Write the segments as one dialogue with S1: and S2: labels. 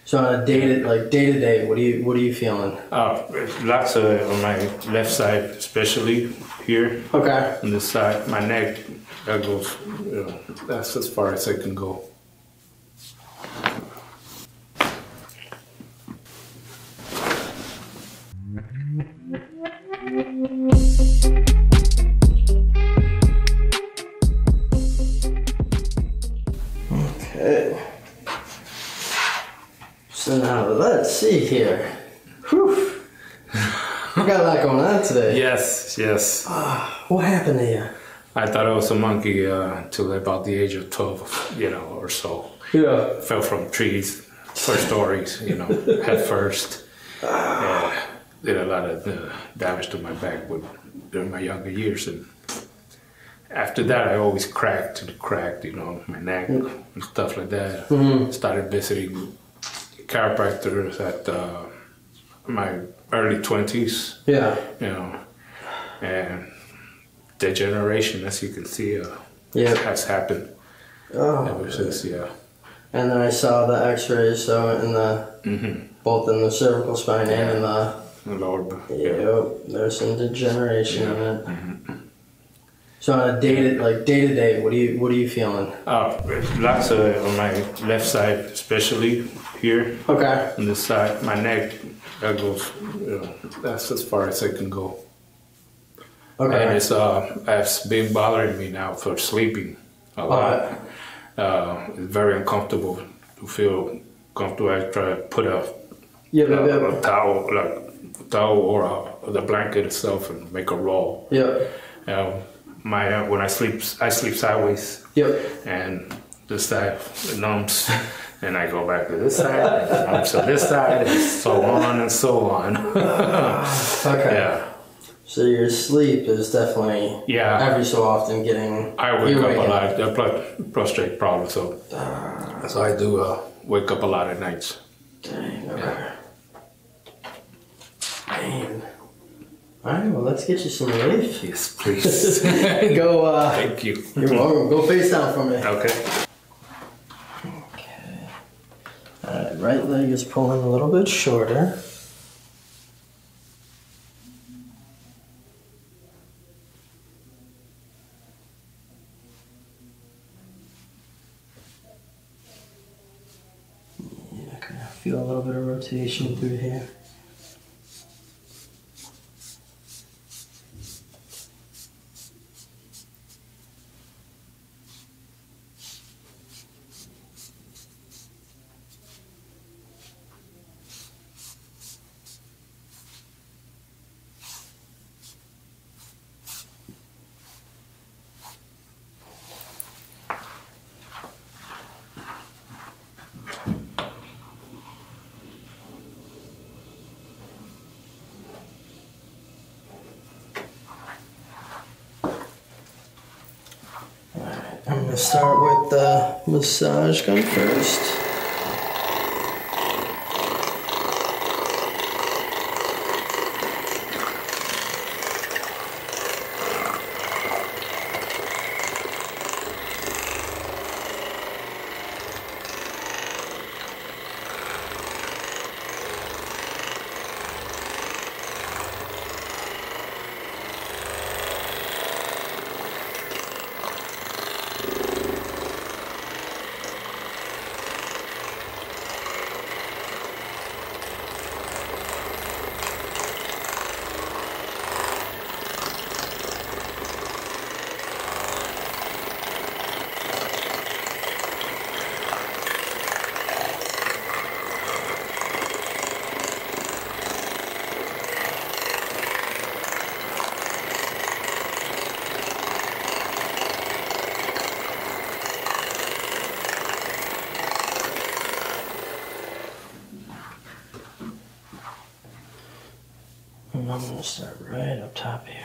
S1: So on a day to day, what are you feeling?
S2: Lots on my left side, especially here.
S1: Okay.
S2: On this side, my neck, that goes, that's as far as I can go.
S1: Okay. So now let's see here. Whew. You got a lot going on today.
S2: Yes.
S1: What happened to you?
S2: I thought I was a monkey till about the age of 12, or so.
S1: Yeah.
S2: Fell from trees, first stories, head first. Did a lot of damage to my back during my younger years. And after that, I always cracked, my neck and stuff like that. Mm-hmm. Started visiting chiropractors at my early 20s.
S1: Yeah.
S2: And degeneration, as you can see, has happened ever since. Yeah.
S1: And then I saw the X-rays, so in the both in the cervical spine and in the
S2: lower back.
S1: Yep, there's some degeneration in it. Mm-hmm. So on a day to day, what are you feeling?
S2: Lots on my left side, especially here.
S1: Okay.
S2: On this side, my neck, that goes, that's as far as I can go. Okay. And it's been bothering me now for sleeping a lot. It's very uncomfortable to feel comfortable. I try to put a towel or the blanket itself and make a roll. Yeah. When I sleep sideways. Yep. And this side numbs, and I go back to this side, and numbs to this side, and so on and so on.
S1: Okay.
S2: Yeah.
S1: So your sleep is definitely every so often getting.
S2: I wake up a lot. I have prostate problems, so I do wake up a lot at nights.
S1: Dang. Okay. Yeah. Man. All right, well, let's get you some relief.
S2: Yes, please.
S1: Go.
S2: Thank you.
S1: You're welcome. Go face down for me.
S2: Okay.
S1: Okay. All right, right leg is pulling a little bit shorter. Yeah, I can feel a little bit of rotation through here. I'm going to start with the massage gun first. And I'm going to start right up top here.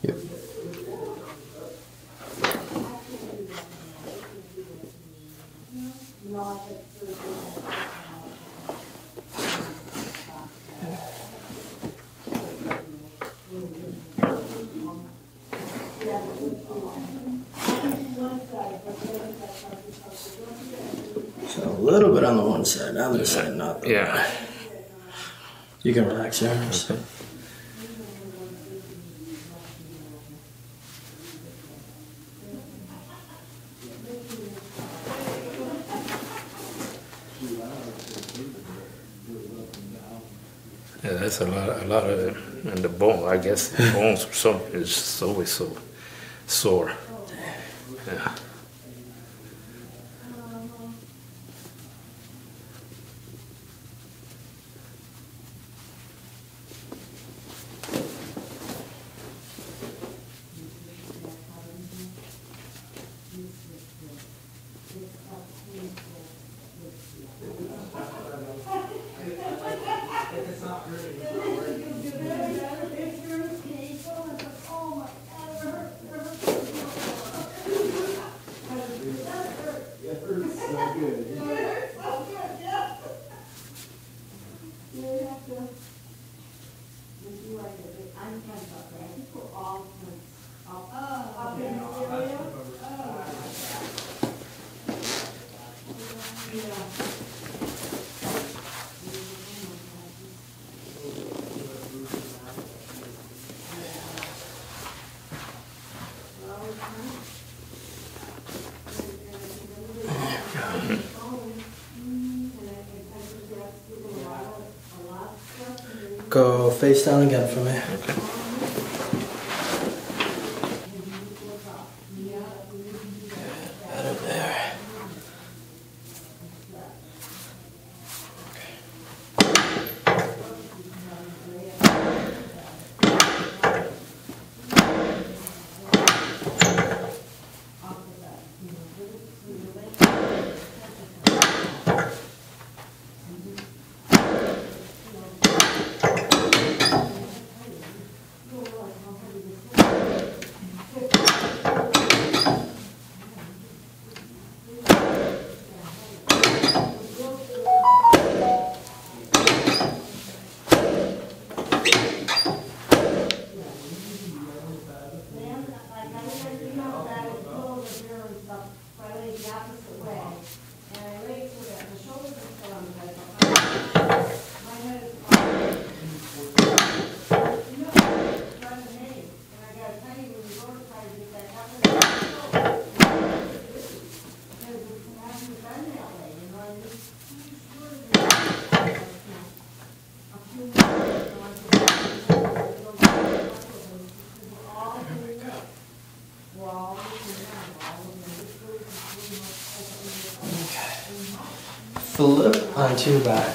S1: Yep. So a little bit on the one side, on this side, not the
S2: Yeah.
S1: other. You can relax your arms.
S2: Yeah, that's a lot of it. And the bone, I guess the bones or something is just always so sore. Yeah.
S1: Go face down again for me. Better there. Flip onto your back.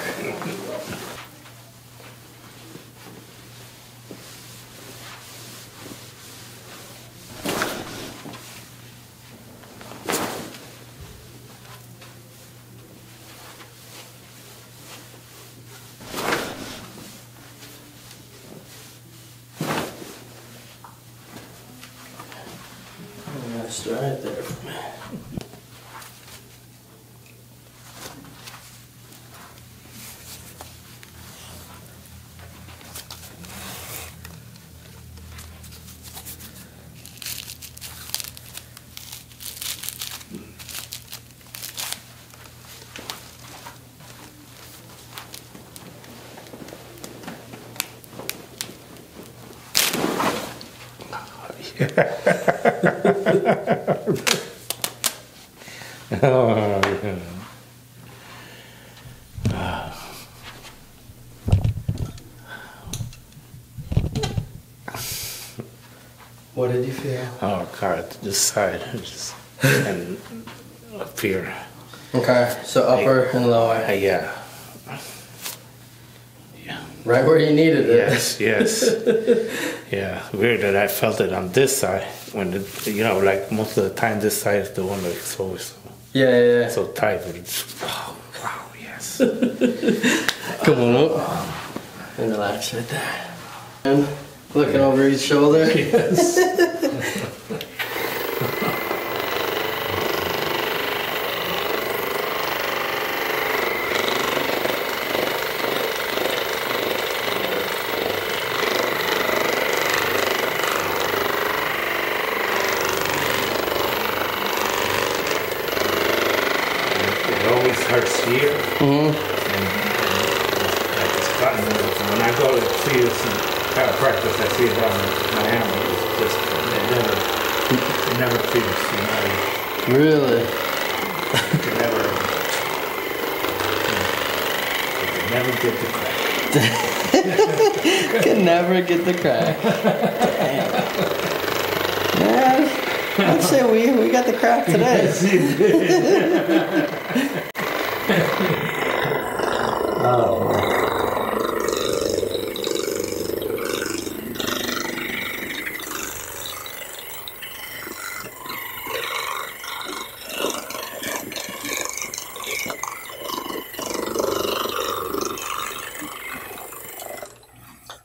S1: That's right there for me.
S2: Oh, yeah.
S1: What did you feel?
S2: Oh God, this side just and up here.
S1: Okay, so upper and lower.
S2: Yeah. Yeah.
S1: Right where you needed it.
S2: Yes, yes. Yeah, weird that I felt it on this side when it, you know, like most of the time this side is the one that's always
S1: Yeah.
S2: so tight, but it's oh wow, yes.
S1: Come on up and relax right there. And Looking over each shoulder.
S2: Yes. It always hurts here. And like it's cutting. When I go to see this chiropractor, I see it down my hammer. It's just it never feels.
S1: Really?
S2: It never get the crack.
S1: Can never get the crack. Man, I'd say we got the crack today.
S2: Oh.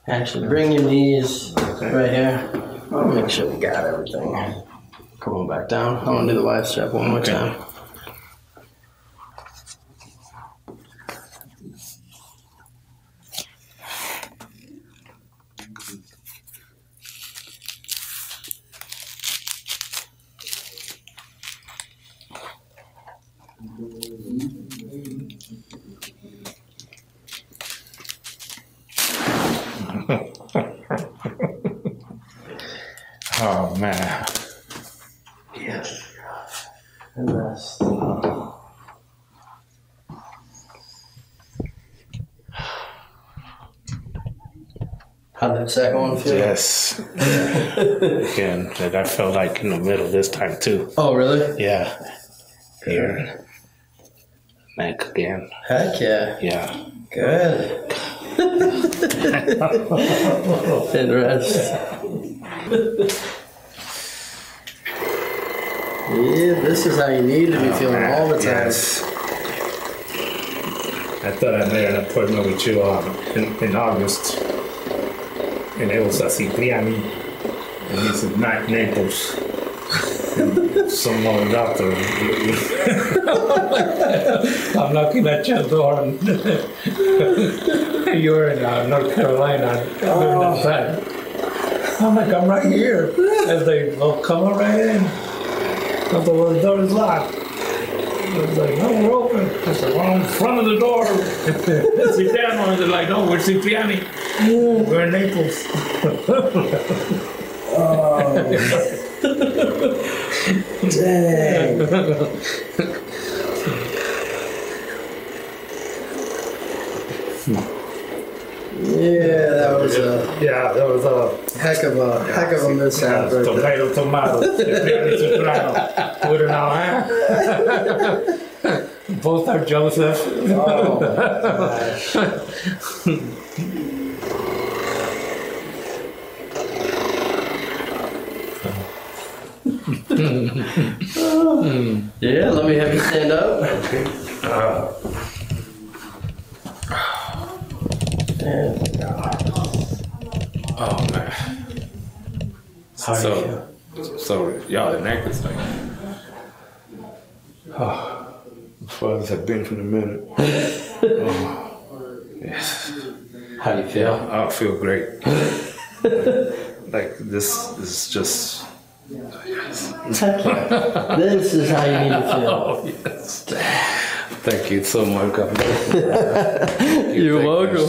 S1: Actually, bring your knees right here. I'll make sure we got everything. Come on back down. I want to do the wide step one more time.
S2: Oh man.
S1: Yes. And rest. How did the second one feel?
S2: Yes. Again, and I felt like in the middle this time too.
S1: Oh, really?
S2: Yeah. Here. Neck again.
S1: Heck yeah.
S2: Yeah.
S1: Good. And rest. Yeah, this is how you need to be feeling all the time.
S2: Yes. I thought I made an appointment with you in August. And it was a Cipriano. And he's in Naples. And some other doctor. I'm knocking at your door. And you're in North Carolina. I'm like, I'm right here. And they will come right in. I thought, well, the door is locked. I was like, no, we're open. I said, well, I'm in front of the door. Cipriano. And they're like, no, we're Cipriani. We're in Naples.
S1: Oh. Dang. Yeah, that was a heck of a mishap.
S2: Yeah, tomato. Cipriano. Put it out, huh? Both are Joseph.
S1: Oh, gosh. Yeah, let me have you stand up.
S2: Okay.
S1: There we go.
S2: Oh man.
S1: How do you feel?
S2: So y'all, the neck is like, as far as I've been for a minute. Yes.
S1: How do you feel?
S2: I feel great. Like this is just. Yes.
S1: Heck yeah. This is how you need to feel.
S2: Oh yes. Thank you so much. God bless you.
S1: You're welcome.